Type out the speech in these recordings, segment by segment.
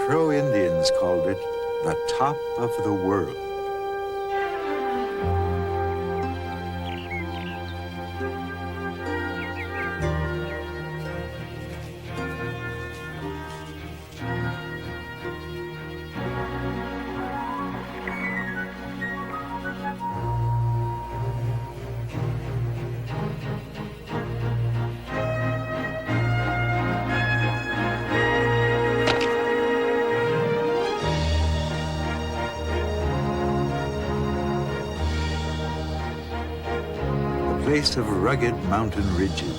Crow Indians called it the top of the world. Place of rugged mountain ridges,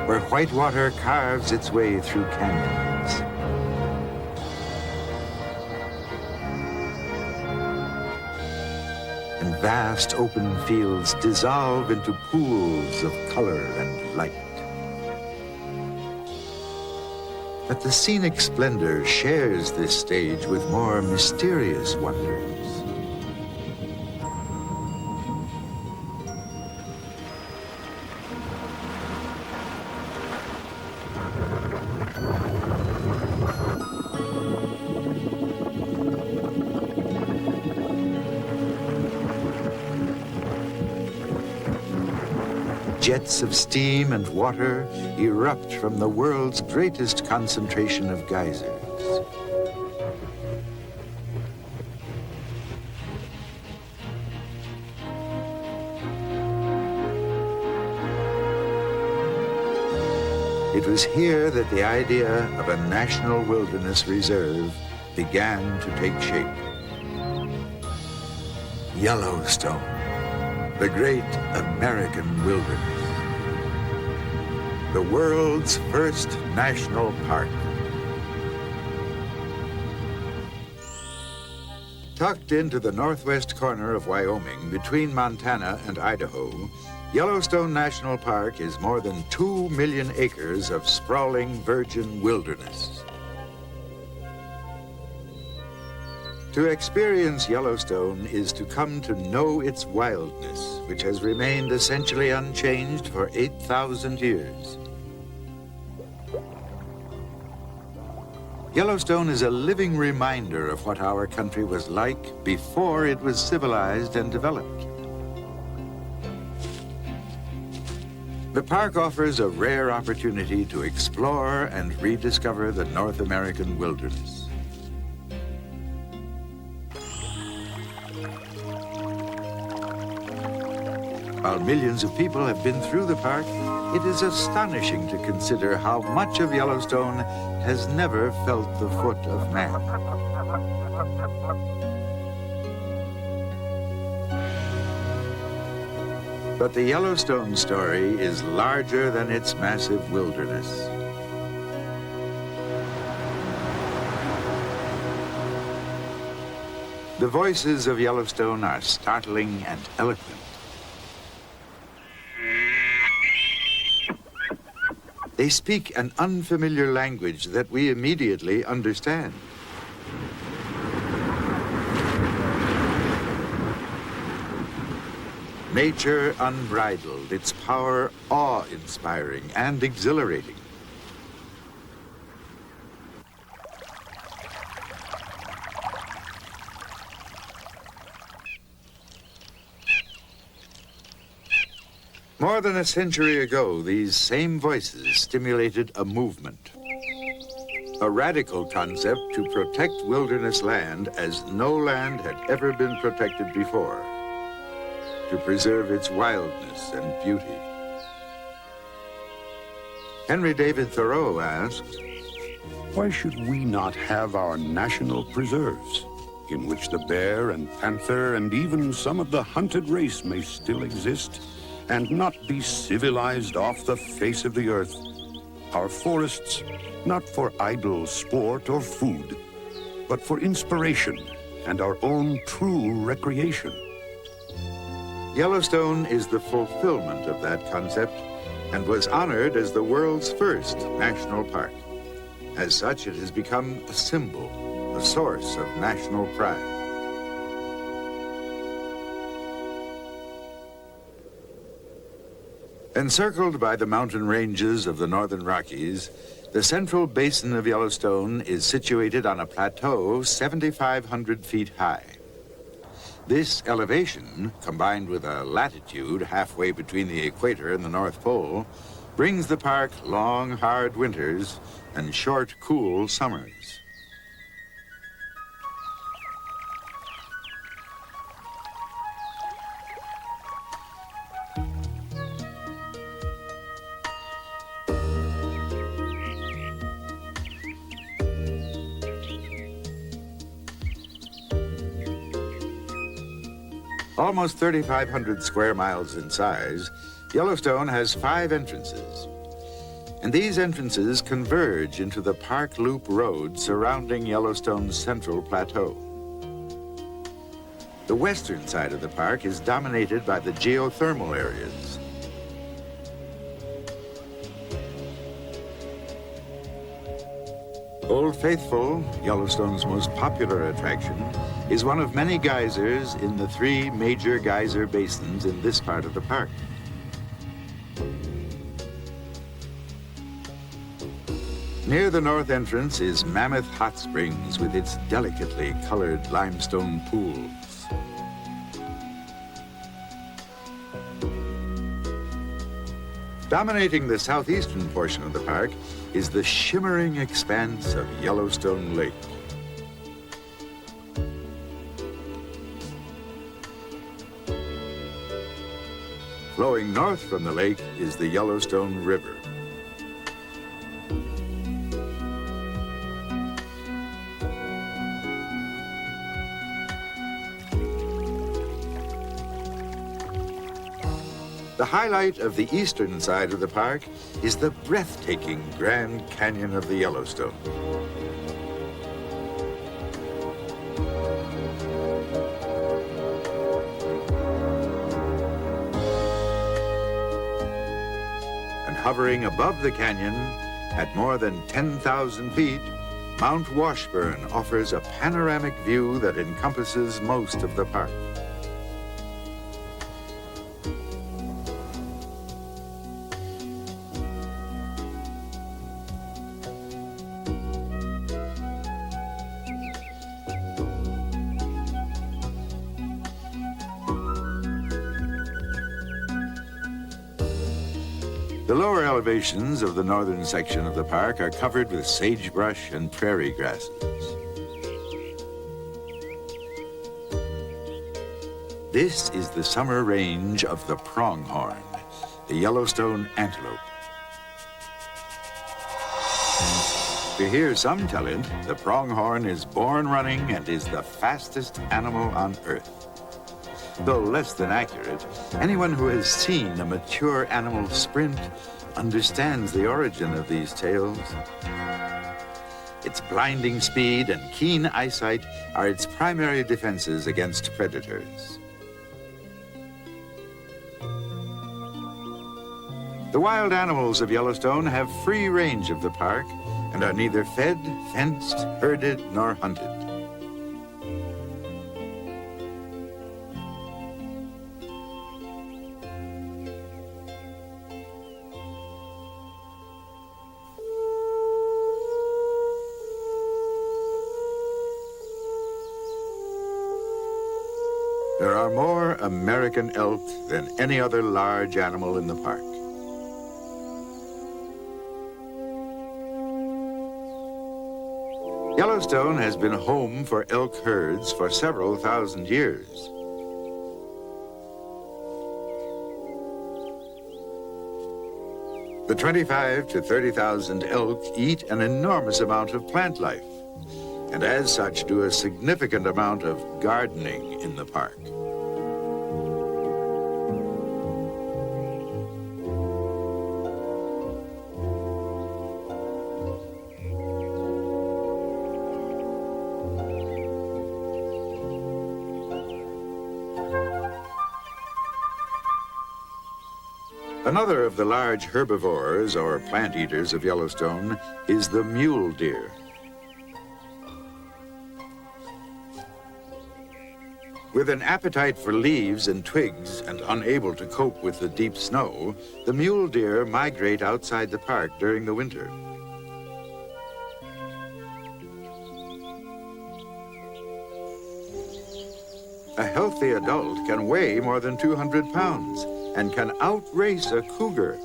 where white water carves its way through canyons. And vast open fields dissolve into pools of color and light. But the scenic splendor shares this stage with more mysterious wonders. Jets of steam and water erupt from the world's greatest concentration of geysers. It was here that the idea of a national wilderness reserve began to take shape. Yellowstone, the great American wilderness. The world's first national park. Tucked into the northwest corner of Wyoming, between Montana and Idaho, Yellowstone National Park is more than 2 million acres of sprawling virgin wilderness. To experience Yellowstone is to come to know its wildness, which has remained essentially unchanged for 8,000 years. Yellowstone is a living reminder of what our country was like before it was civilized and developed. The park offers a rare opportunity to explore and rediscover the North American wilderness. While millions of people have been through the park, it is astonishing to consider how much of Yellowstone has never felt the foot of man. But the Yellowstone story is larger than its massive wilderness. The voices of Yellowstone are startling and eloquent. They speak an unfamiliar language that we immediately understand. Nature unbridled, its power awe-inspiring and exhilarating. More than a century ago, these same voices stimulated a movement. A radical concept to protect wilderness land as no land had ever been protected before, to preserve its wildness and beauty. Henry David Thoreau asked, "Why should we not have our national preserves, in which the bear and panther and even some of the hunted race may still exist, and not be civilized off the face of the earth? Our forests, not for idle sport or food, but for inspiration and our own true recreation." Yellowstone is the fulfillment of that concept and was honored as the world's first national park. As such, it has become a symbol, a source of national pride. Encircled by the mountain ranges of the northern Rockies, The central basin of Yellowstone is situated on a plateau 7,500 feet high. This elevation, combined with a latitude halfway between the equator and the North Pole, brings the park long, hard winters and short, cool summers. Almost 3,500 square miles in size, Yellowstone has 5 entrances. And these entrances converge into the Park Loop Road surrounding Yellowstone's central plateau. The western side of the park is dominated by the geothermal areas. Old Faithful, Yellowstone's most popular attraction, is one of many geysers in the 3 major geyser basins in this part of the park. Near the north entrance is Mammoth Hot Springs with its delicately colored limestone pools. Dominating the southeastern portion of the park is the shimmering expanse of Yellowstone Lake. Flowing north from the lake is the Yellowstone River. The highlight of the eastern side of the park is the breathtaking Grand Canyon of the Yellowstone. And hovering above the canyon at more than 10,000 feet, Mount Washburn offers a panoramic view that encompasses most of the park. The lower elevations of the northern section of the park are covered with sagebrush and prairie grasses. This is the summer range of the pronghorn, the Yellowstone antelope. To hear some tell it, the pronghorn is born running and is the fastest animal on Earth. Though less than accurate, anyone who has seen a mature animal sprint understands the origin of these tales. Its blinding speed and keen eyesight are its primary defenses against predators. The wild animals of Yellowstone have free range of the park and are neither fed, fenced, herded, nor hunted. There are more American elk than any other large animal in the park. Yellowstone has been home for elk herds for several thousand years. The 25 to 30,000 elk eat an enormous amount of plant life, and as such do a significant amount of gardening in the park. Another of the large herbivores or plant eaters of Yellowstone is the mule deer. With an appetite for leaves and twigs and unable to cope with the deep snow, the mule deer migrate outside the park during the winter. A healthy adult can weigh more than 200 pounds and can outrace a cougar.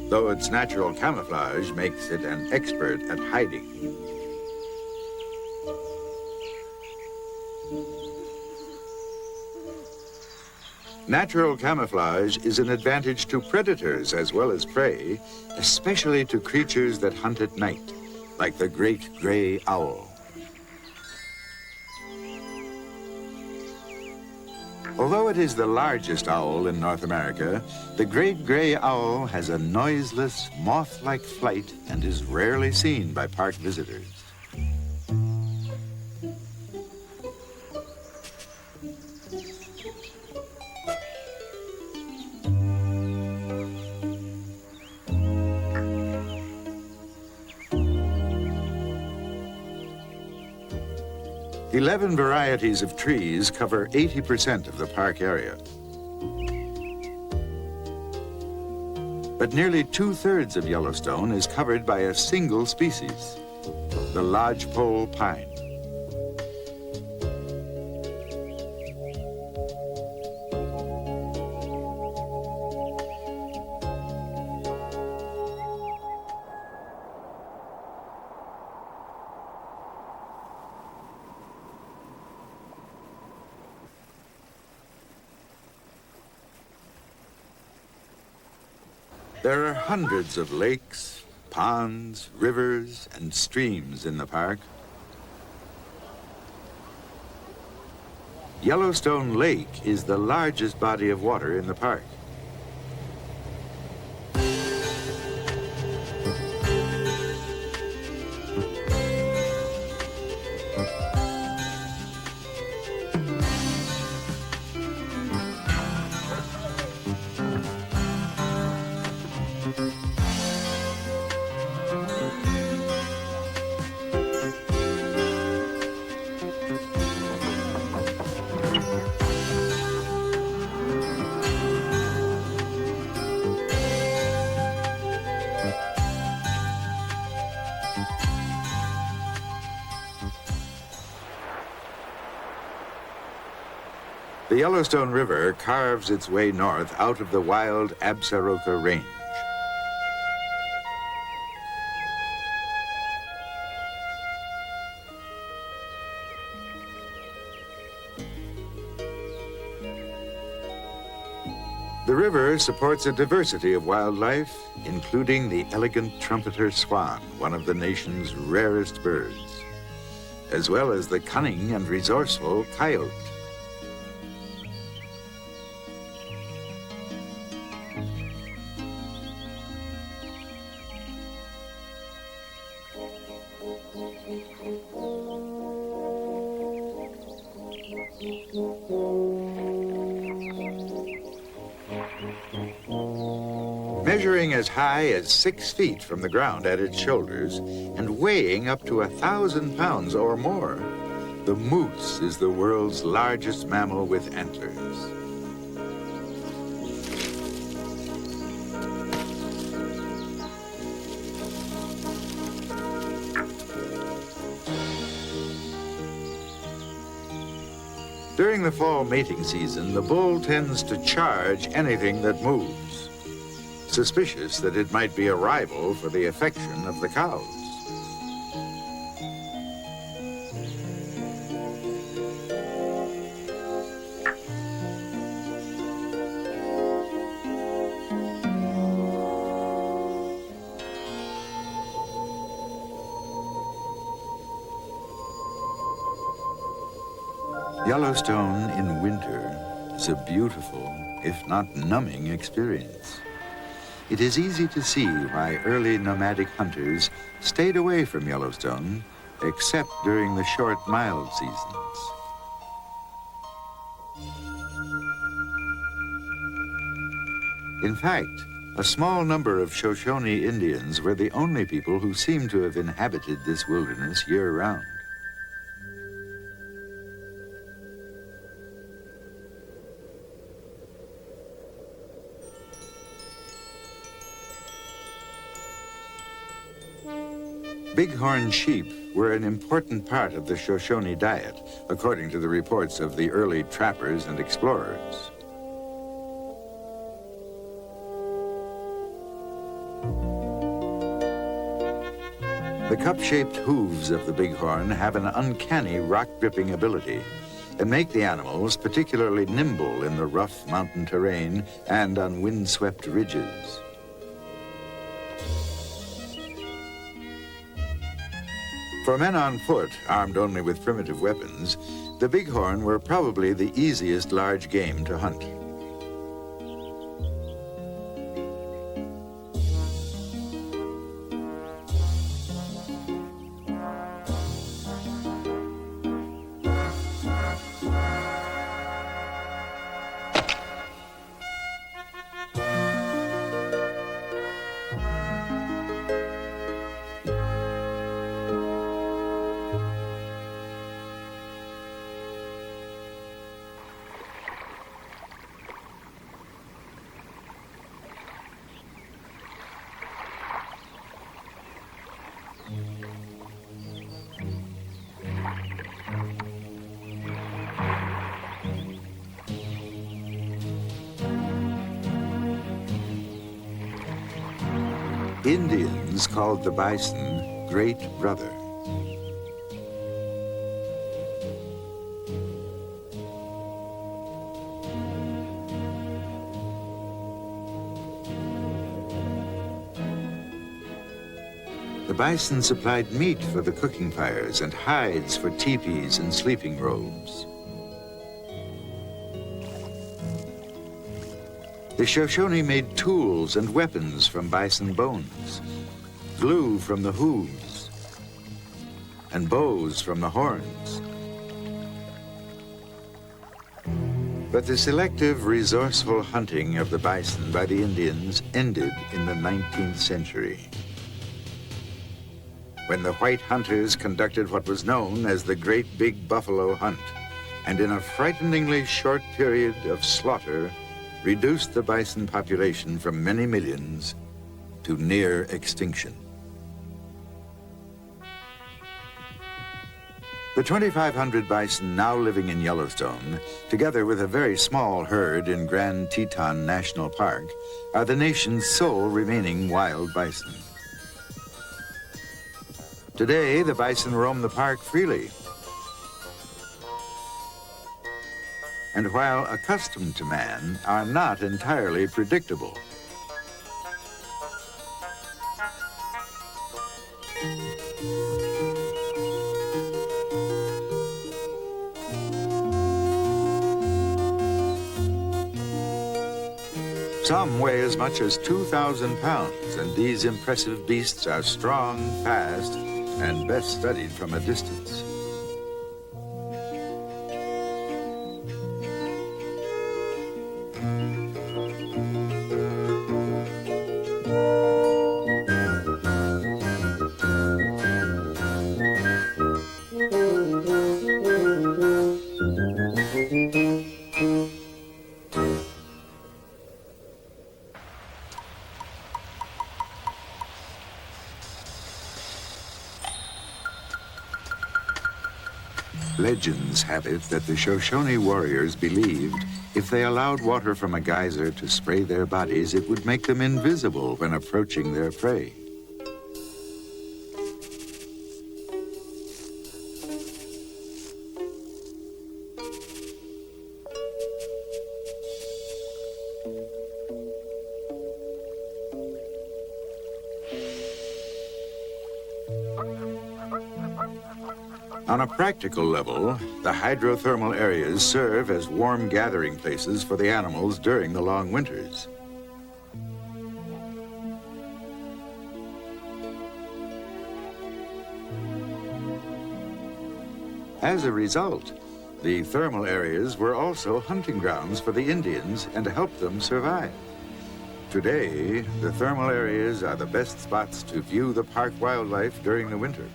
Though its natural camouflage makes it an expert at hiding. Natural camouflage is an advantage to predators as well as prey, especially to creatures that hunt at night, like the great gray owl. Although it is the largest owl in North America, the great gray owl has a noiseless, moth-like flight and is rarely seen by park visitors. Eleven varieties of trees cover 80% of the park area. But nearly 2/3 of Yellowstone is covered by a single species, the lodgepole pine. There are hundreds of lakes, ponds, rivers, and streams in the park. Yellowstone Lake is the largest body of water in the park. The Yellowstone River carves its way north out of the wild Absaroka Range. The river supports a diversity of wildlife, including the elegant trumpeter swan, one of the nation's rarest birds, as well as the cunning and resourceful coyote. Measuring as high as 6 feet from the ground at its shoulders and weighing up to 1,000 pounds or more, the moose is the world's largest mammal with antlers. During the fall mating season, the bull tends to charge anything that moves, suspicious that it might be a rival for the affection of the cows. Yellowstone in winter is a beautiful, if not numbing, experience. It is easy to see why early nomadic hunters stayed away from Yellowstone, except during the short, mild seasons. In fact, a small number of Shoshone Indians were the only people who seem to have inhabited this wilderness year-round. Bighorn sheep were an important part of the Shoshone diet, according to the reports of the early trappers and explorers. The cup-shaped hooves of the bighorn have an uncanny rock-gripping ability and make the animals particularly nimble in the rough mountain terrain and on windswept ridges. For men on foot, armed only with primitive weapons, the bighorn were probably the easiest large game to hunt. Indians called the bison Great Brother. The bison supplied meat for the cooking fires and hides for teepees and sleeping robes. The Shoshone made tools and weapons from bison bones, glue from the hooves, and bows from the horns. But the selective, resourceful hunting of the bison by the Indians ended in the 19th century, when the white hunters conducted what was known as the Great Big Buffalo Hunt, and in a frighteningly short period of slaughter, reduced the bison population from many millions to near extinction. The 2,500 bison now living in Yellowstone, together with a very small herd in Grand Teton National Park, are the nation's sole remaining wild bison. Today, the bison roam the park freely. And while accustomed to man, are not entirely predictable. Some weigh as much as 2,000 pounds, and these impressive beasts are strong, fast, and best studied from a distance. Legends have it that the Shoshone warriors believed if they allowed water from a geyser to spray their bodies, it would make them invisible when approaching their prey. On a practical level, the hydrothermal areas serve as warm gathering places for the animals during the long winters. As a result, the thermal areas were also hunting grounds for the Indians and helped them survive. Today, the thermal areas are the best spots to view the park wildlife during the winter.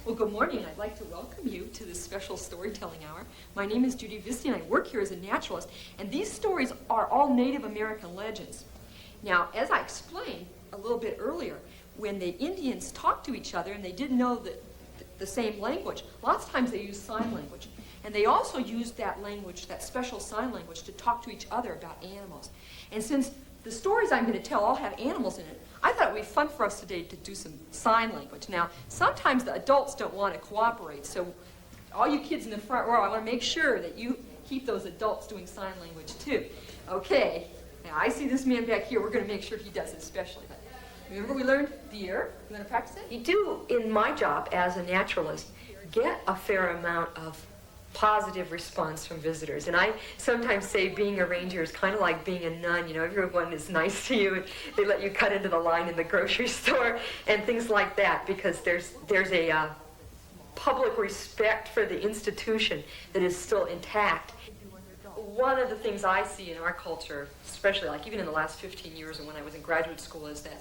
Well, Well, good morning. I'd like to welcome you to this special storytelling hour. My name is Judy Visti, and I work here as a naturalist. And these stories are all Native American legends. Now, as I explained a little bit earlier, when the Indians talked to each other and they didn't know the same language, lots of times they used sign language. And they also used that language, that special sign language, to talk to each other about animals. And since the stories I'm going to tell all have animals in it, I thought it would be fun for us today to do some sign language. Now, sometimes the adults don't want to cooperate, so all you kids in the front row, I want to make sure that you keep those adults doing sign language too. Okay, now I see this man back here. We're going to make sure he does it especially. But remember we learned deer. You want to practice it? You do, in my job as a naturalist, get a fair amount of positive response from visitors. And I sometimes say being a ranger is kind of like being a nun. You know, everyone is nice to you, and they let you cut into the line in the grocery store and things like that, because there's a public respect for the institution that is still intact. One of the things I see in our culture, especially like even in the last 15 years and when I was in graduate school, is that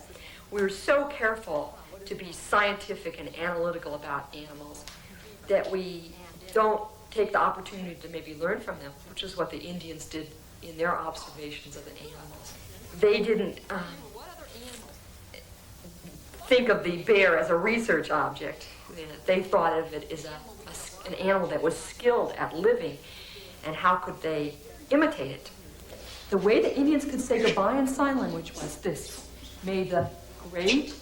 we're so careful to be scientific and analytical about animals that we don't take the opportunity to maybe learn from them, which is what the Indians did in their observations of the animals. They didn't think of the bear as a research object. They thought of it as an animal that was skilled at living, and how could they imitate it? The way the Indians could say goodbye in sign language was this: may the Great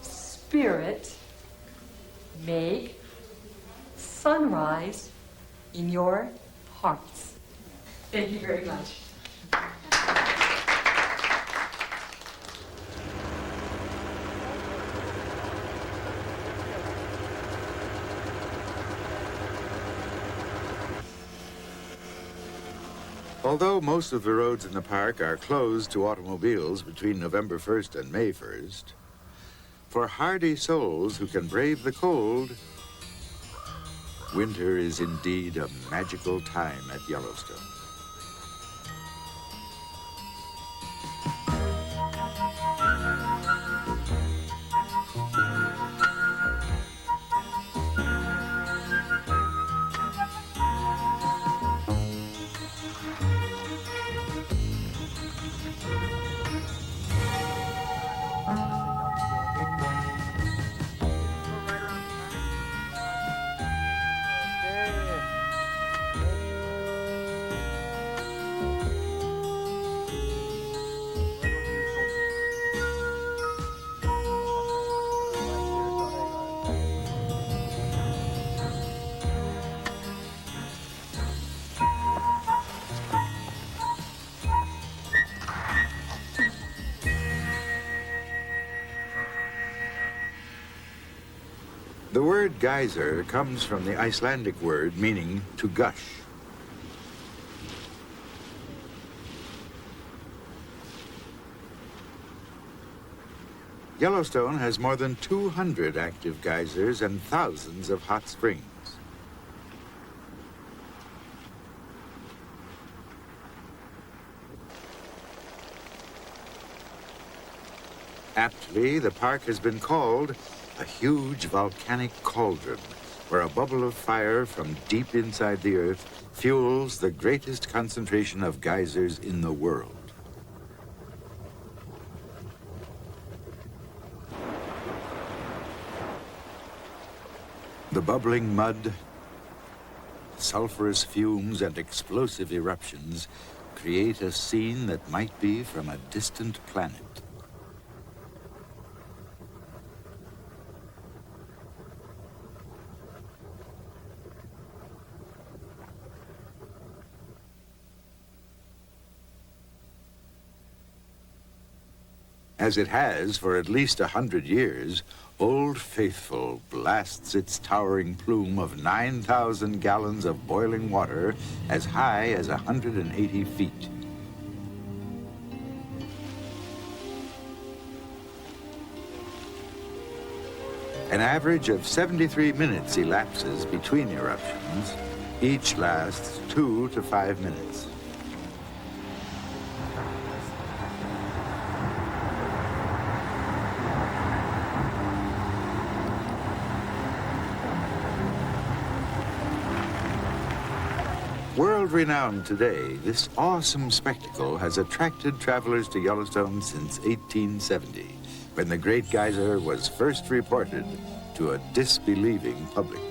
Spirit make sunrise in your hearts. Thank you very much. Although most of the roads in the park are closed to automobiles between November 1st and May 1st, for hardy souls who can brave the cold, winter is indeed a magical time at Yellowstone. The word geyser comes from the Icelandic word meaning to gush. Yellowstone has more than 200 active geysers and thousands of hot springs. Aptly, the park has been called a huge volcanic cauldron, where a bubble of fire from deep inside the earth fuels the greatest concentration of geysers in the world. The bubbling mud, sulfurous fumes, and explosive eruptions create a scene that might be from a distant planet. As it has for at least 100 years, Old Faithful blasts its towering plume of 9,000 gallons of boiling water as high as 180 feet. An average of 73 minutes elapses between eruptions. Each lasts 2 to 5 minutes. World-renowned today, this awesome spectacle has attracted travelers to Yellowstone since 1870, when the Great Geyser was first reported to a disbelieving public.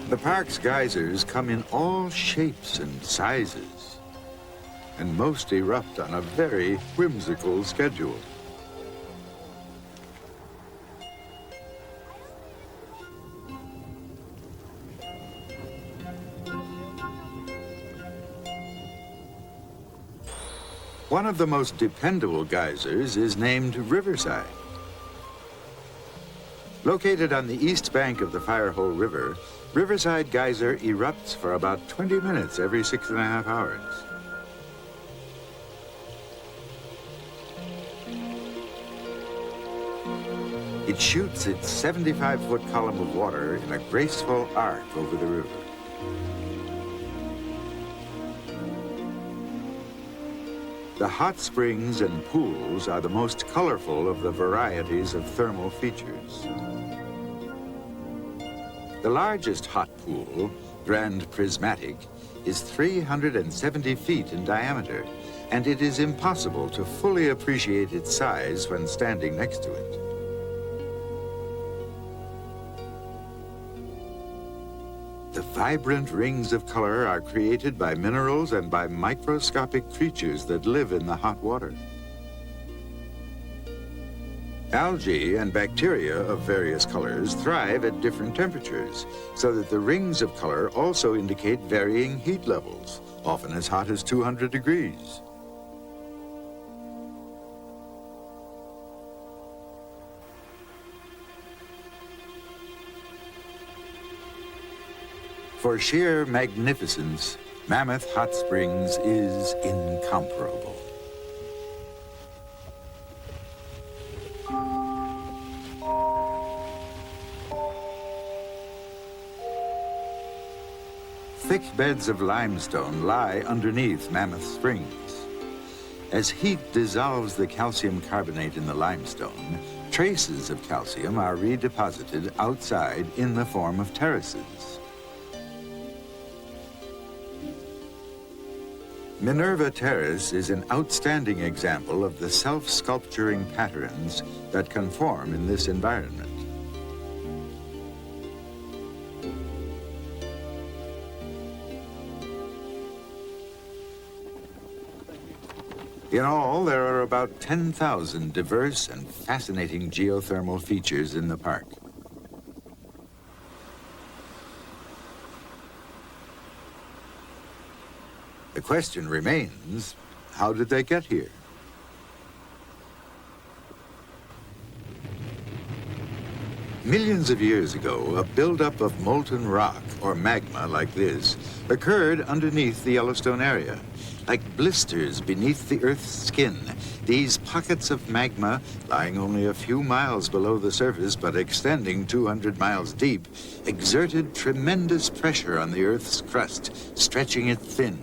The park's geysers come in all shapes and sizes, and most erupt on a very whimsical schedule. One of the most dependable geysers is named Riverside. Located on the east bank of the Firehole River, Riverside Geyser erupts for about 20 minutes every 6.5 hours. It shoots its 75-foot column of water in a graceful arc over the river. The hot springs and pools are the most colorful of the varieties of thermal features. The largest hot pool, Grand Prismatic, is 370 feet in diameter, and it is impossible to fully appreciate its size when standing next to it. The vibrant rings of color are created by minerals and by microscopic creatures that live in the hot water. Algae and bacteria of various colors thrive at different temperatures, so that the rings of color also indicate varying heat levels, often as hot as 200 degrees. For sheer magnificence, Mammoth Hot Springs is incomparable. Thick beds of limestone lie underneath Mammoth Springs. As heat dissolves the calcium carbonate in the limestone, traces of calcium are redeposited outside in the form of terraces. Minerva Terrace is an outstanding example of the self-sculpturing patterns that can form in this environment. In all, there are about 10,000 diverse and fascinating geothermal features in the park. The question remains, how did they get here? Millions of years ago, a buildup of molten rock, or magma like this, occurred underneath the Yellowstone area. Like blisters beneath the Earth's skin, these pockets of magma, lying only a few miles below the surface but extending 200 miles deep, exerted tremendous pressure on the Earth's crust, stretching it thin.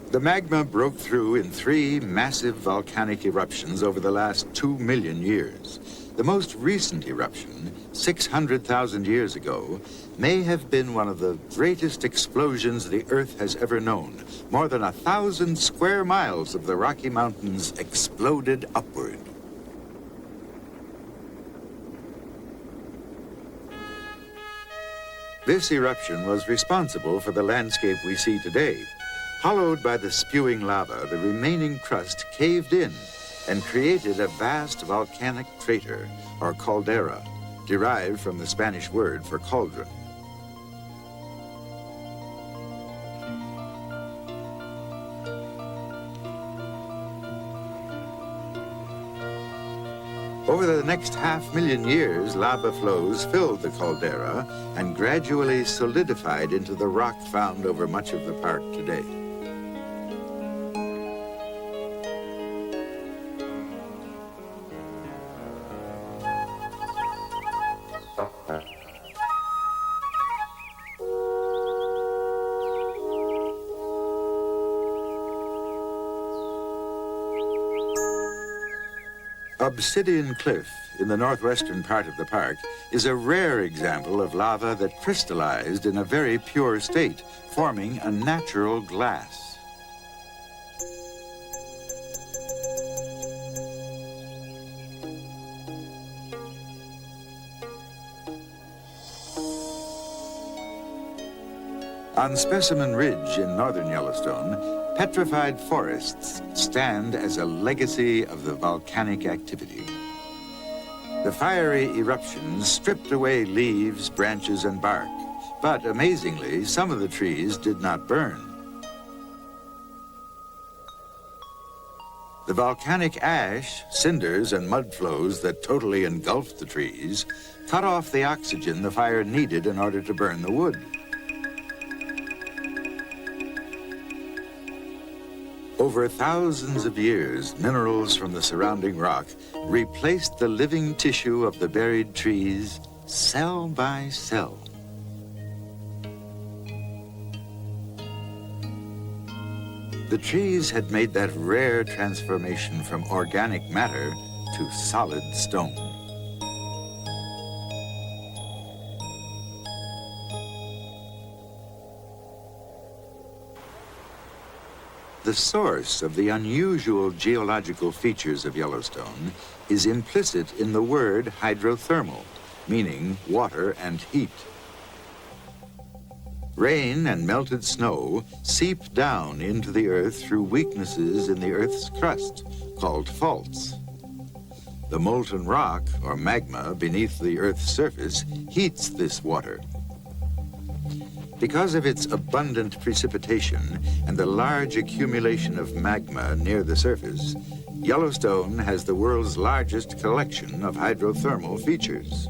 The magma broke through in 3 massive volcanic eruptions over the last 2 million years. The most recent eruption, 600,000 years ago, may have been one of the greatest explosions the Earth has ever known. More than 1,000 square miles of the Rocky Mountains exploded upward. This eruption was responsible for the landscape we see today. Hollowed by the spewing lava, the remaining crust caved in and created a vast volcanic crater, or caldera, derived from the Spanish word for cauldron. Over the next 500,000 years, lava flows filled the caldera and gradually solidified into the rock found over much of the park today. Obsidian Cliff in the northwestern part of the park is a rare example of lava that crystallized in a very pure state, forming a natural glass. On Specimen Ridge in northern Yellowstone, petrified forests stand as a legacy of the volcanic activity. The fiery eruptions stripped away leaves, branches, and bark, but amazingly, some of the trees did not burn. The volcanic ash, cinders, and mud flows that totally engulfed the trees cut off the oxygen the fire needed in order to burn the wood. Over thousands of years, minerals from the surrounding rock replaced the living tissue of the buried trees cell by cell. The trees had made that rare transformation from organic matter to solid stone. The source of the unusual geological features of Yellowstone is implicit in the word hydrothermal, meaning water and heat. Rain and melted snow seep down into the earth through weaknesses in the earth's crust, called faults. The molten rock, or magma, beneath the earth's surface heats this water. Because of its abundant precipitation and the large accumulation of magma near the surface, Yellowstone has the world's largest collection of hydrothermal features.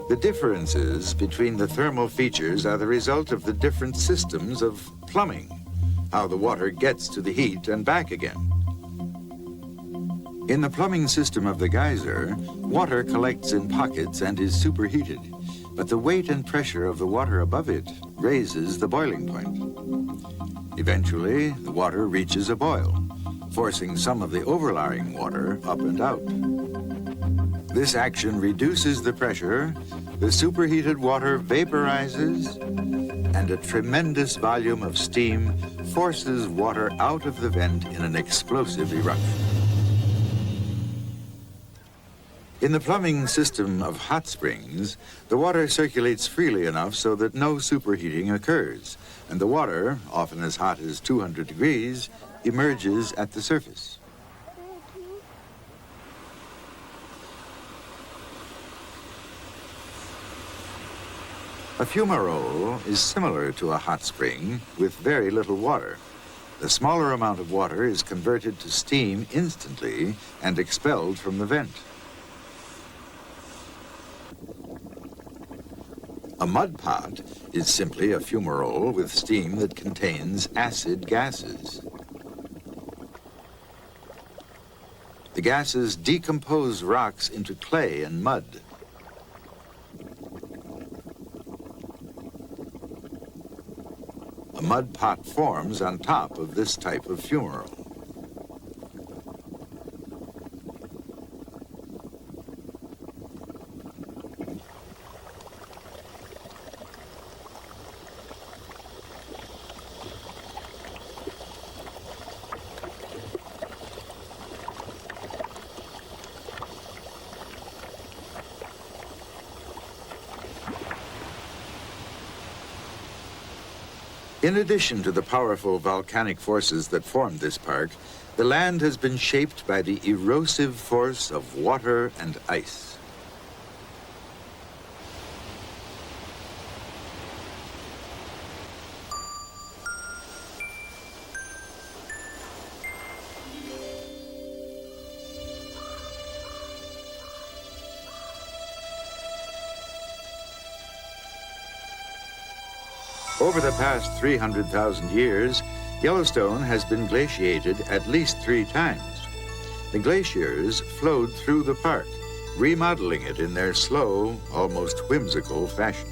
The differences between the thermal features are the result of the different systems of plumbing, how the water gets to the heat and back again. In the plumbing system of the geyser, water collects in pockets and is superheated, but the weight and pressure of the water above it raises the boiling point. Eventually, the water reaches a boil, forcing some of the overlying water up and out. This action reduces the pressure, the superheated water vaporizes, and a tremendous volume of steam forces water out of the vent in an explosive eruption. In the plumbing system of hot springs, the water circulates freely enough so that no superheating occurs, and the water, often as hot as 200 degrees, emerges at the surface. A fumarole is similar to a hot spring with very little water. The smaller amount of water is converted to steam instantly and expelled from the vent. A mud pot is simply a fumarole with steam that contains acid gases. The gases decompose rocks into clay and mud. A mud pot forms on top of this type of fumarole. In addition to the powerful volcanic forces that formed this park, the land has been shaped by the erosive force of water and ice. Over the past 300,000 years, Yellowstone has been glaciated at least 3 times. The glaciers flowed through the park, remodeling it in their slow, almost whimsical fashion.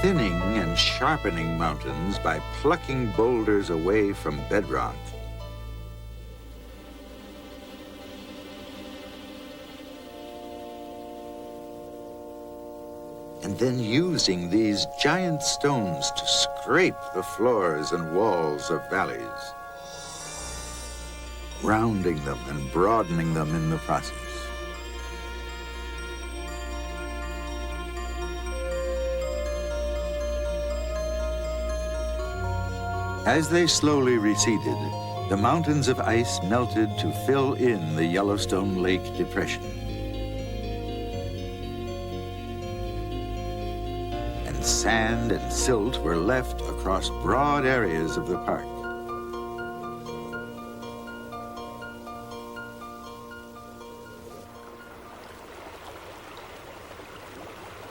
thinning and sharpening mountains by plucking boulders away from bedrock. And then using these giant stones to scrape the floors and walls of valleys, rounding them and broadening them in the process. As they slowly receded, the mountains of ice melted to fill in the Yellowstone Lake Depression. And sand and silt were left across broad areas of the park.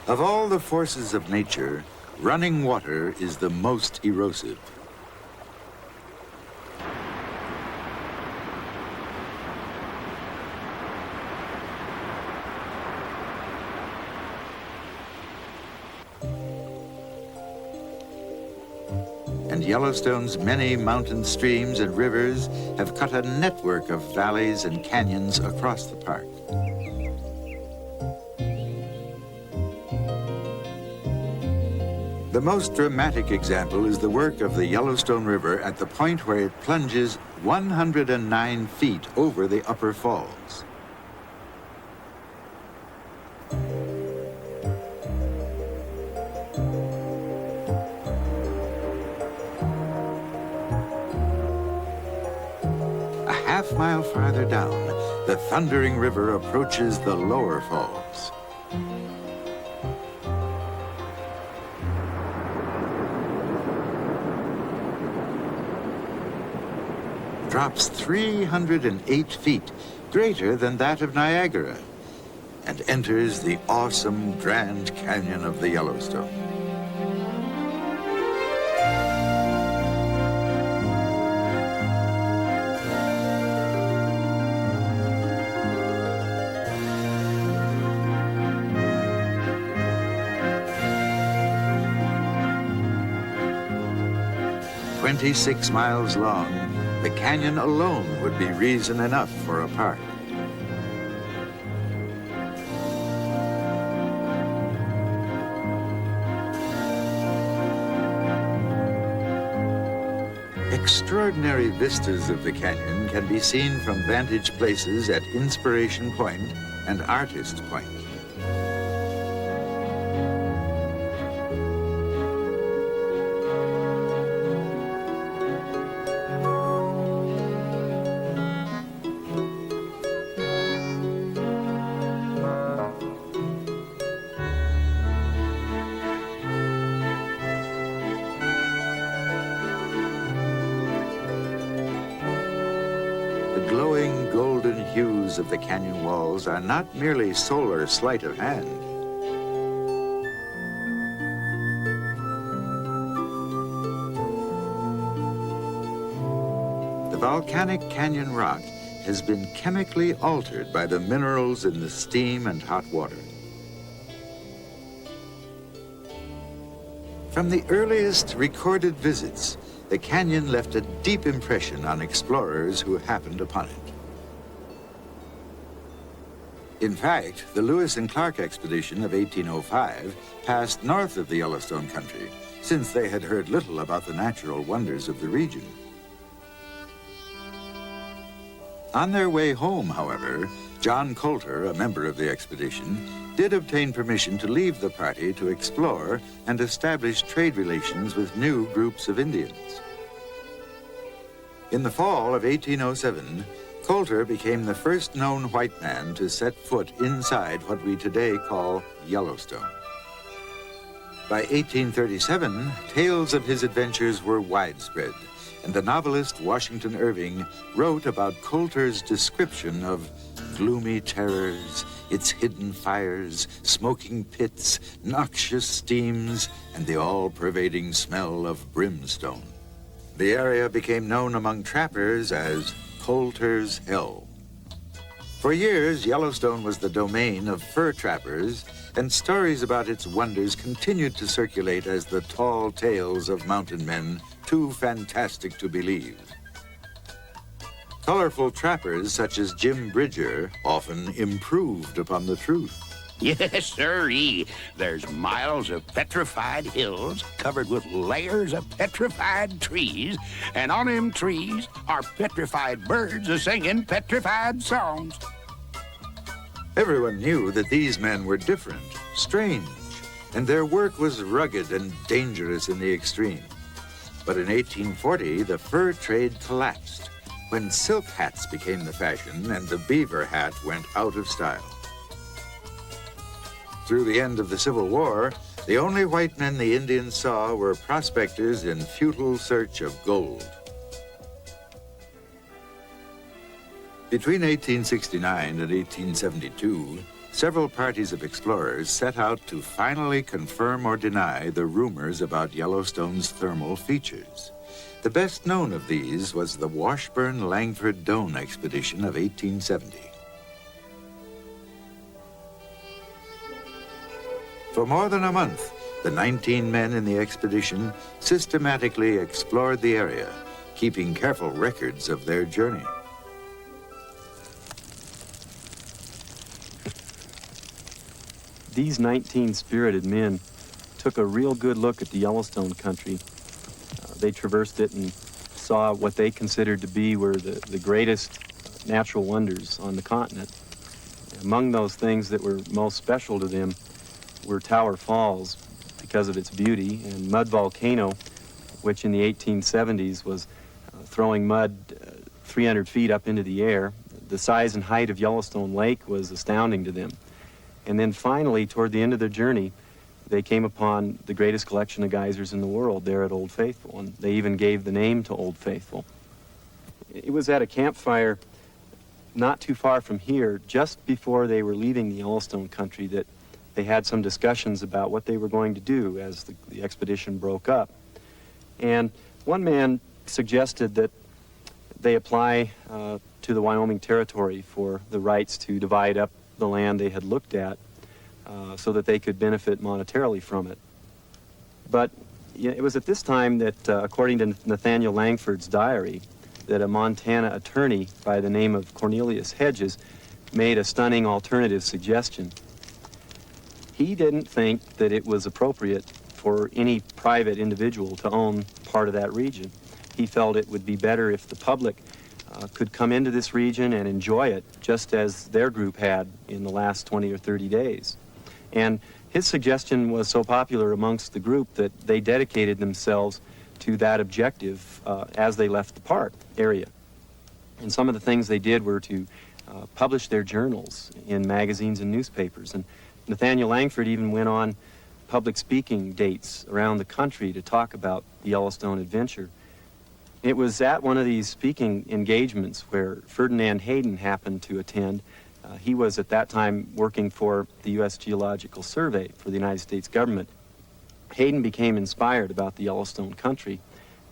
Of all the forces of nature, running water is the most erosive. And Yellowstone's many mountain streams and rivers have cut a network of valleys and canyons across the park. The most dramatic example is the work of the Yellowstone River at the point where it plunges 109 feet over the upper falls. A half-mile farther down, the thundering river approaches the lower falls. Drops 308 feet, greater than that of Niagara, and enters the awesome Grand Canyon of the Yellowstone. "26 miles long, the canyon alone would be reason enough for a park." Extraordinary vistas of the canyon can be seen from vantage places at Inspiration Point and Artist Point. The glowing golden hues of the canyon walls are not merely solar sleight of hand. The volcanic canyon rock has been chemically altered by the minerals in the steam and hot water. From the earliest recorded visits, the canyon left a deep impression on explorers who happened upon it. In fact, the Lewis and Clark expedition of 1805 passed north of the Yellowstone country, since they had heard little about the natural wonders of the region. On their way home, however, John Coulter, a member of the expedition, did obtain permission to leave the party to explore and establish trade relations with new groups of Indians. In the fall of 1807, Coulter became the first known white man to set foot inside what we today call Yellowstone. By 1837, tales of his adventures were widespread, and the novelist Washington Irving wrote about Coulter's description of gloomy terrors, its hidden fires, smoking pits, noxious steams, and the all-pervading smell of brimstone. The area became known among trappers as Coulter's Hell. For years, Yellowstone was the domain of fur trappers, and stories about its wonders continued to circulate as the tall tales of mountain men, too fantastic to believe. Colorful trappers such as Jim Bridger often improved upon the truth. Yes, sirree. There's miles of petrified hills covered with layers of petrified trees, and on them trees are petrified birds a-singing petrified songs. Everyone knew that these men were different, strange, and their work was rugged and dangerous in the extreme. But in 1840, the fur trade collapsed when silk hats became the fashion and the beaver hat went out of style. Through the end of the Civil War, the only white men the Indians saw were prospectors in futile search of gold. Between 1869 and 1872, several parties of explorers set out to finally confirm or deny the rumors about Yellowstone's thermal features. The best known of these was the Washburn-Langford-Doane expedition of 1870. For more than a month, the 19 men in the expedition systematically explored the area, keeping careful records of their journey. These 19 spirited men took a real good look at the Yellowstone country. They traversed it and saw what they considered to be were the greatest natural wonders on the continent. Among those things that were most special to them were Tower Falls because of its beauty, and Mud Volcano, which in the 1870s was throwing mud 300 feet up into the air. The size and height of Yellowstone Lake was astounding to them. And then finally, toward the end of their journey, they came upon the greatest collection of geysers in the world there at Old Faithful, and they even gave the name to Old Faithful. It was at a campfire not too far from here, just before they were leaving the Yellowstone country, that they had some discussions about what they were going to do as the expedition broke up. And one man suggested that they apply to the Wyoming Territory for the rights to divide up the land they had looked at so that they could benefit monetarily from it. But it was at this time that, according to Nathaniel Langford's diary, that a Montana attorney by the name of Cornelius Hedges made a stunning alternative suggestion. He didn't think that it was appropriate for any private individual to own part of that region. He felt it would be better if the public could come into this region and enjoy it just as their group had in the last 20 or 30 days. And his suggestion was so popular amongst the group that they dedicated themselves to that objective as they left the park area. And some of the things they did were to publish their journals in magazines and newspapers. And Nathaniel Langford even went on public speaking dates around the country to talk about the Yellowstone adventure. It was at one of these speaking engagements where Ferdinand Hayden happened to attend. He was at that time working for the U.S. Geological Survey for the United States government. Hayden became inspired about the Yellowstone country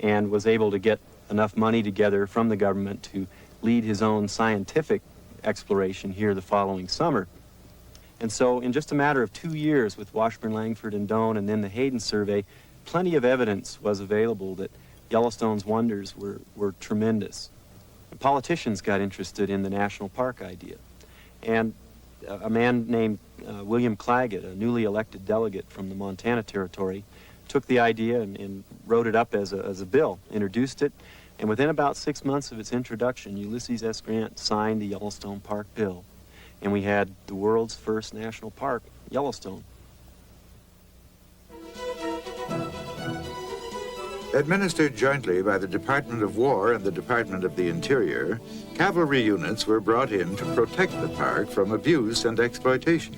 and was able to get enough money together from the government to lead his own scientific exploration here the following summer. And so in just a matter of 2 years with Washburn, Langford, and Doane, and then the Hayden survey, plenty of evidence was available that Yellowstone's wonders were tremendous. Politicians got interested in the national park idea. And a man named William Claggett, a newly elected delegate from the Montana Territory, took the idea and wrote it up as a bill, introduced it, and within about 6 months of its introduction, Ulysses S. Grant signed the Yellowstone Park Bill. And we had the world's first national park, Yellowstone. Administered jointly by the Department of War and the Department of the Interior, cavalry units were brought in to protect the park from abuse and exploitation.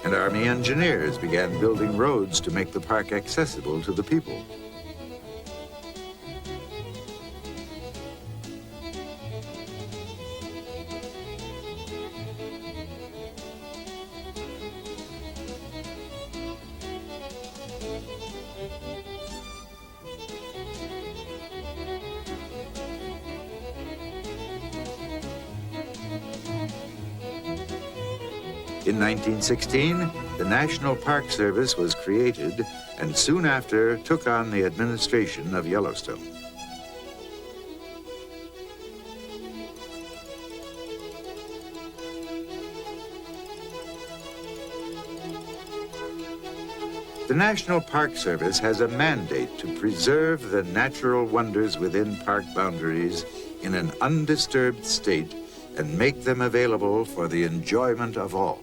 And Army engineers began building roads to make the park accessible to the people. In 1916, the National Park Service was created and soon after took on the administration of Yellowstone. The National Park Service has a mandate to preserve the natural wonders within park boundaries in an undisturbed state and make them available for the enjoyment of all.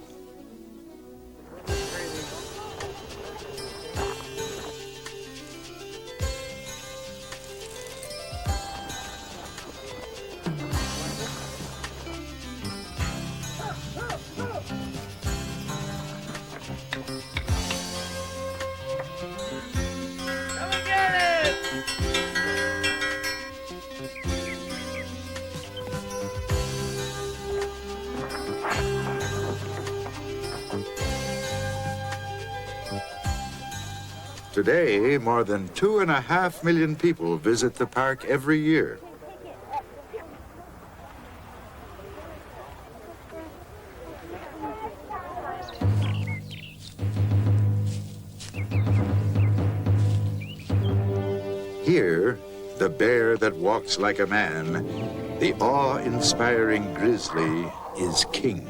Today, more than 2.5 million people visit the park every year. Here, the bear that walks like a man, the awe-inspiring grizzly, is king.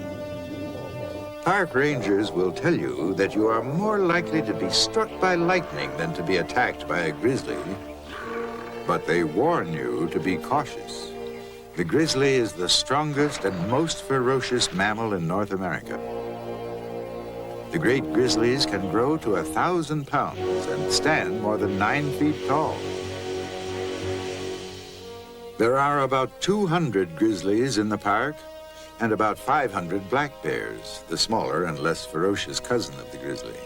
Park rangers will tell you that you are more likely to be struck by lightning than to be attacked by a grizzly, but they warn you to be cautious. The grizzly is the strongest and most ferocious mammal in North America. The great grizzlies can grow to 1,000 pounds and stand more than 9 feet tall. There are about 200 grizzlies in the park, and about 500 black bears, the smaller and less ferocious cousin of the grizzly.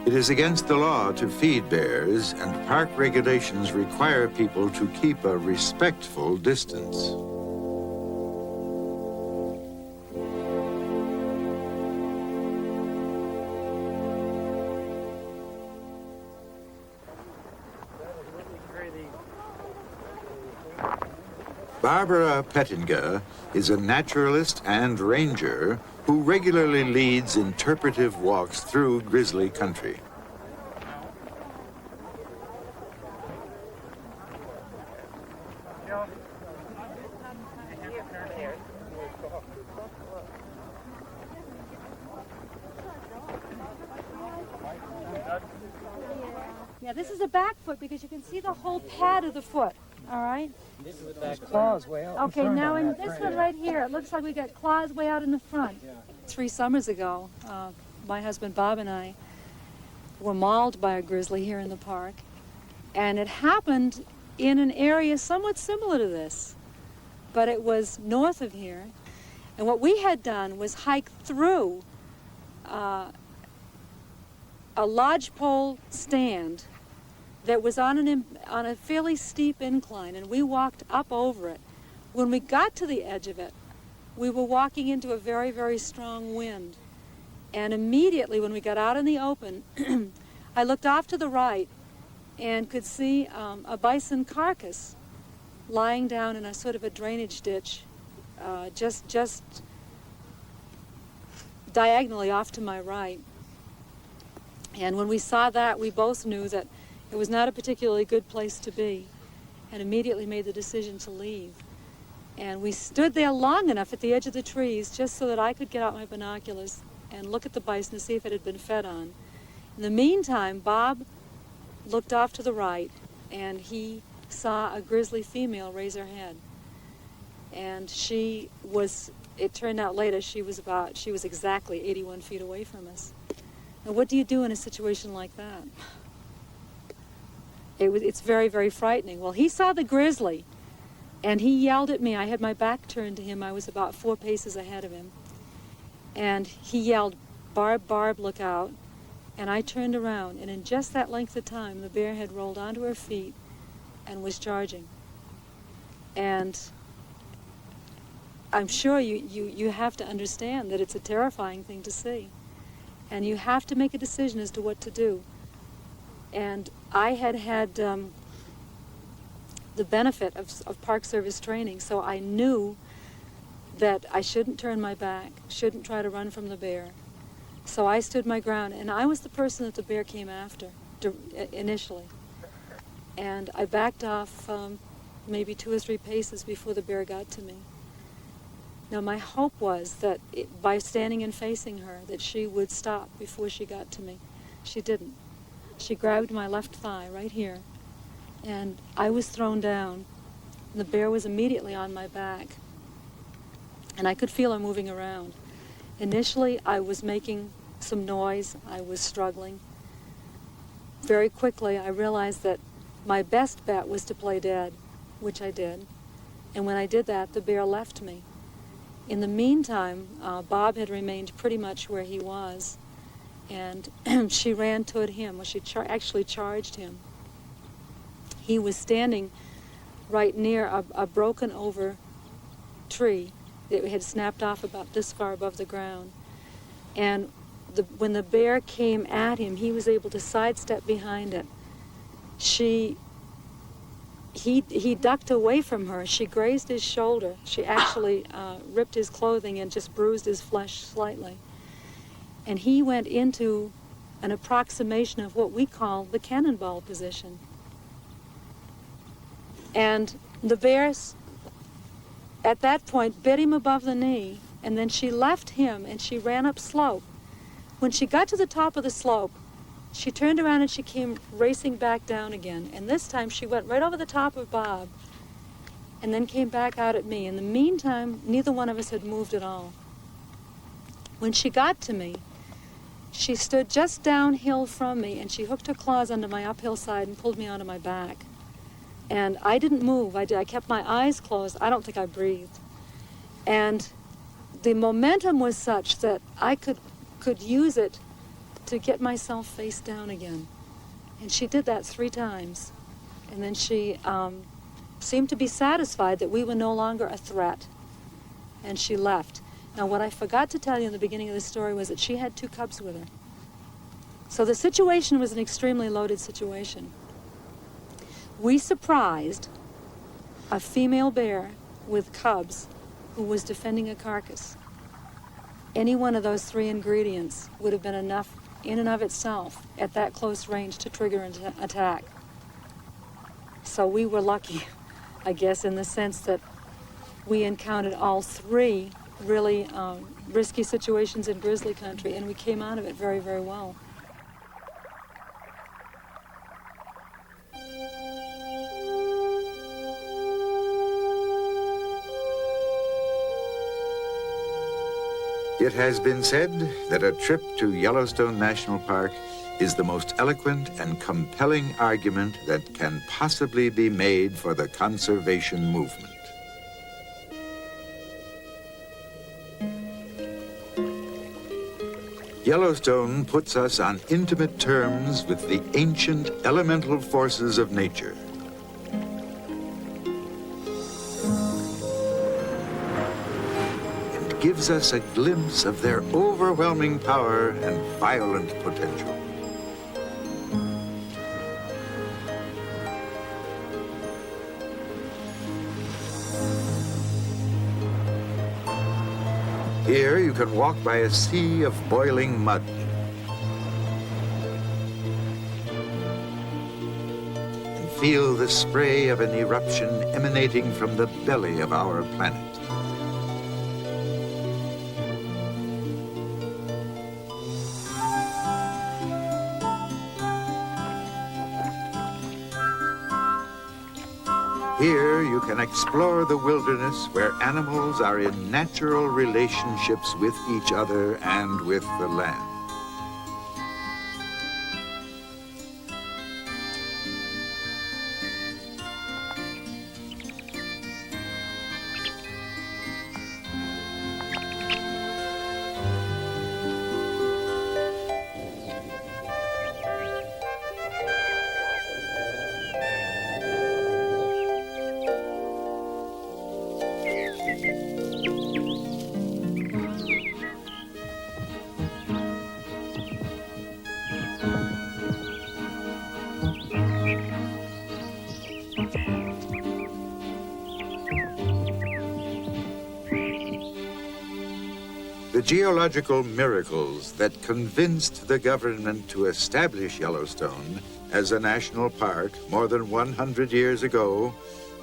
It is against the law to feed bears, and park regulations require people to keep a respectful distance. Barbara Pettinga is a naturalist and ranger who regularly leads interpretive walks through grizzly country. Yeah, this is a back foot because you can see the whole pad of the foot, all right? This is the back claws way out. Okay, now in this one right here, it looks like we got claws way out in the front. Yeah. 3 summers ago, my husband Bob and I were mauled by a grizzly here in the park, and it happened in an area somewhat similar to this, but it was north of here. And what we had done was hike through a lodgepole stand that was on a fairly steep incline, and we walked up over it. When we got to the edge of it, we were walking into a very, very strong wind. And immediately when we got out in the open, I looked off to the right and could see a bison carcass lying down in a sort of a drainage ditch, just diagonally off to my right. And when we saw that, we both knew that it was not a particularly good place to be, and immediately made the decision to leave. And we stood there long enough at the edge of the trees just so that I could get out my binoculars and look at the bison to see if it had been fed on. In the meantime, Bob looked off to the right, and he saw a grizzly female raise her head. And she was, it turned out later, she was exactly 81 feet away from us. Now, what do you do in a situation like that? It's very, very frightening. Well, he saw the grizzly, and he yelled at me. I had my back turned to him. I was about 4 paces ahead of him. And he yelled, "Barb, Barb, look out." And I turned around, and in just that length of time, the bear had rolled onto her feet and was charging. And I'm sure you have to understand that it's a terrifying thing to see. And you have to make a decision as to what to do. And I had the benefit of Park Service training, so I knew that I shouldn't turn my back, shouldn't try to run from the bear. So I stood my ground, and I was the person that the bear came after initially. And I backed off maybe 2 or 3 paces before the bear got to me. Now my hope was that by standing and facing her, that she would stop before she got to me. She didn't. She grabbed my left thigh right here, and I was thrown down. The bear was immediately on my back, and I could feel her moving around. Initially, I was making some noise. I was struggling. Very quickly, I realized that my best bet was to play dead, which I did. And when I did that, the bear left me. In the meantime, Bob had remained pretty much where he was, and she ran toward him. Well, she actually charged him. He was standing right near a broken over tree that had snapped off about this far above the ground. And when the bear came at him, he was able to sidestep behind it. He ducked away from her. She grazed his shoulder. She actually ripped his clothing and just bruised his flesh slightly. And he went into an approximation of what we call the cannonball position. And the bear, at that point, bit him above the knee, and then she left him and she ran up slope. When she got to the top of the slope, she turned around and she came racing back down again. And this time she went right over the top of Bob and then came back out at me. In the meantime, neither one of us had moved at all. When she got to me, she stood just downhill from me and she hooked her claws under my uphill side and pulled me onto my back. And I didn't move. I kept my eyes closed. I don't think I breathed. And the momentum was such that I could use it to get myself face down again. And she did that 3 times. And then she seemed to be satisfied that we were no longer a threat. And she left. Now, what I forgot to tell you in the beginning of the story was that she had 2 cubs with her. So the situation was an extremely loaded situation. We surprised a female bear with cubs who was defending a carcass. Any one of those 3 ingredients would have been enough in and of itself at that close range to trigger an attack. So we were lucky, I guess, in the sense that we encountered all 3 really risky situations in grizzly country, and we came out of it very, very well. It has been said that a trip to Yellowstone National Park is the most eloquent and compelling argument that can possibly be made for the conservation movement. Yellowstone puts us on intimate terms with the ancient elemental forces of nature. Gives us a glimpse of their overwhelming power and violent potential. Here you can walk by a sea of boiling mud. And feel the spray of an eruption emanating from the belly of our planet. Here you can explore the wilderness where animals are in natural relationships with each other and with the land. geological miracles that convinced the government to establish Yellowstone as a national park more than 100 years ago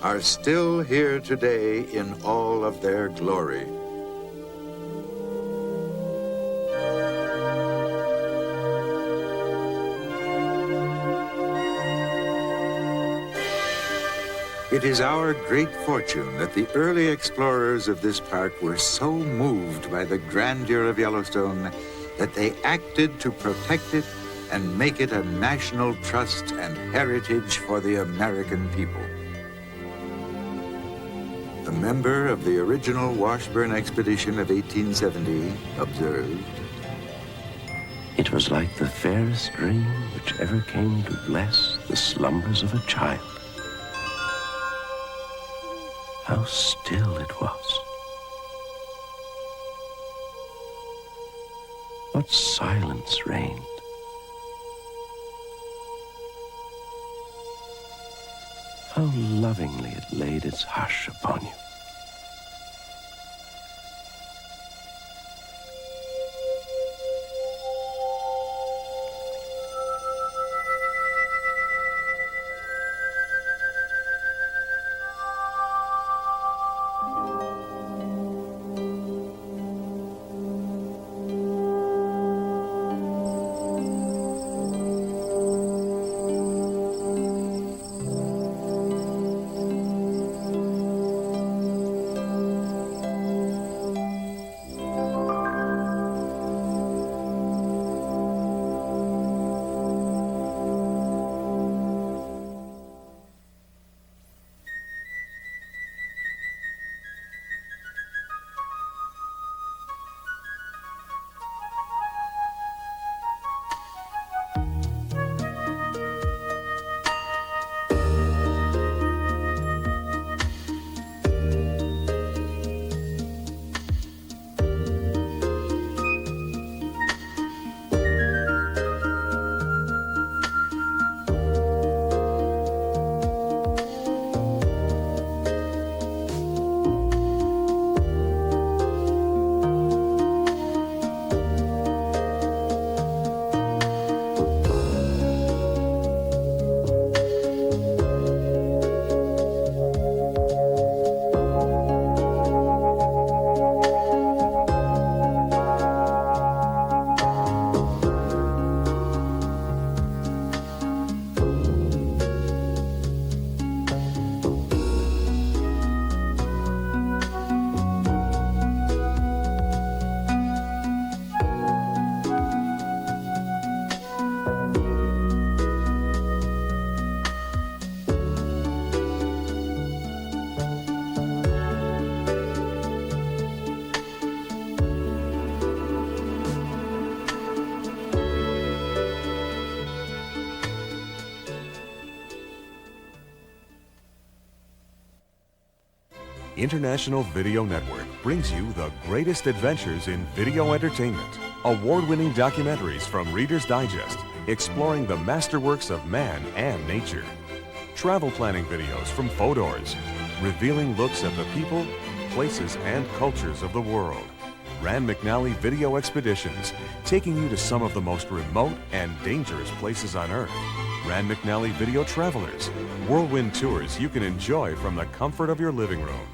are still here today in all of their glory. It is our great fortune that the early explorers of this park were so moved by the grandeur of Yellowstone that they acted to protect it and make it a national trust and heritage for the American people. A member of the original Washburn expedition of 1870 observed, "It was like the fairest dream which ever came to bless the slumbers of a child. How still it was. What silence reigned. How lovingly it laid its hush upon you. International Video Network brings you the greatest adventures in video entertainment. Award-winning documentaries from Reader's Digest, exploring the masterworks of man and nature. Travel planning videos from Fodors, revealing looks at the people, places, and cultures of the world. Rand McNally Video Expeditions, taking you to some of the most remote and dangerous places on Earth. Rand McNally Video Travelers, whirlwind tours you can enjoy from the comfort of your living room.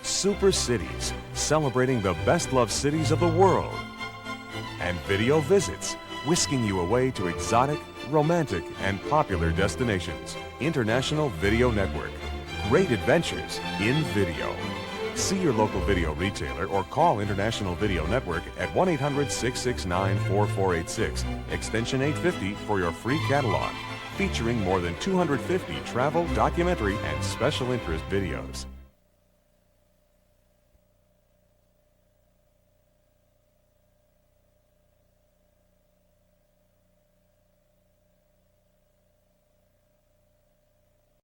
Super Cities, celebrating the best-loved cities of the world. And Video Visits, whisking you away to exotic, romantic, and popular destinations. International Video Network, great adventures in video. See your local video retailer or call International Video Network at 1-800-669-4486, extension 850 for your free catalog, featuring more than 250 travel, documentary, and special interest videos.